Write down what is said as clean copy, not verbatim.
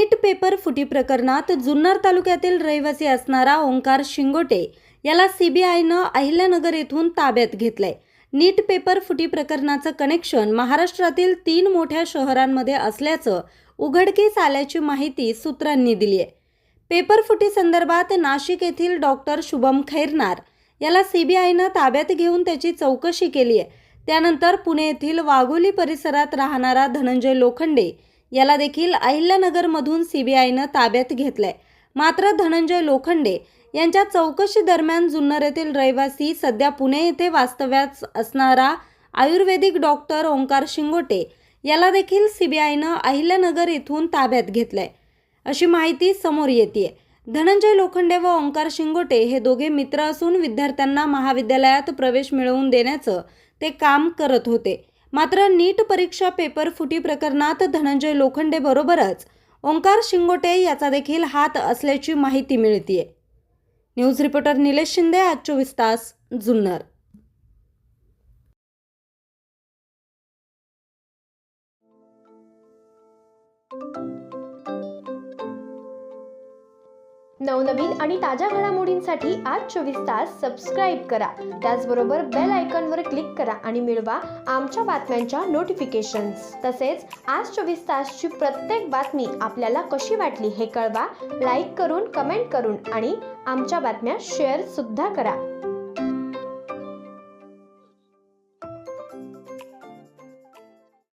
नीट paper फुटी प्रकरणात जुन्नर तालुक्यातील रहिवासी असणारा ओंकार शिंगोटे याला सीबीआयनं अहिल्यानगर येथून ताब्यात घेतलंय. नीट पेपर फुटी प्रकरणाचं कनेक्शन महाराष्ट्रातील 3 मोठ्या शहरांमध्ये असल्याचं उघडकीस आल्याची माहिती सूत्रांनी दिली आहे. पेपर फुटी संदर्भात नाशिक येथील डॉक्टर शुभम खैरनार याला सीबीआयनं ताब्यात घेऊन त्याची चौकशी केली आहे. त्यानंतर पुणे येथील वाघोली परिसरात राहणारा धनंजय लोखंडे याला देखील अहिल्यानगरमधून सीबीआयनं ताब्यात घेतलंय. मात्र धनंजय लोखंडे यांच्या चौकशी दरम्यान जुन्नर येथील रहिवासी सध्या पुणे येथे वास्तव्यास असणारा आयुर्वेदिक डॉक्टर ओंकार शिंगोटे याला देखील सीबीआयनं अहिल्यानगर येथून ताब्यात घेतलंय अशी माहिती समोर येते. धनंजय लोखंडे व ओंकार शिंगोटे हे दोघे मित्र असून विद्यार्थ्यांना महाविद्यालयात प्रवेश मिळवून देण्याचं ते काम करत होते. मात्र नीट परीक्षा पेपर फुटी प्रकरणात धनंजय लोखंडे बरोबरच ओंकार शिंगोटे याचा देखील हात असल्याची माहिती मिळते. न्यूज रिपोर्टर निलेश शिंदे, आज 24 तास, जुन्नर. नवनवीन आणि ताज्या घडामोडींसाठी आज 24 तास सबस्क्राईब करा. त्याचबरोबर बेल आयकॉनवर क्लिक करा आणि मिळवा आमच्या बातम्यांच्या नोटिफिकेशन्स. तसेच आज 24 तासची प्रत्येक बातमी आपल्याला कशी वाटली हे कळवा. लाईक करून, कमेंट करून आणि आमच्या बातम्या शेअर सुद्धा करा.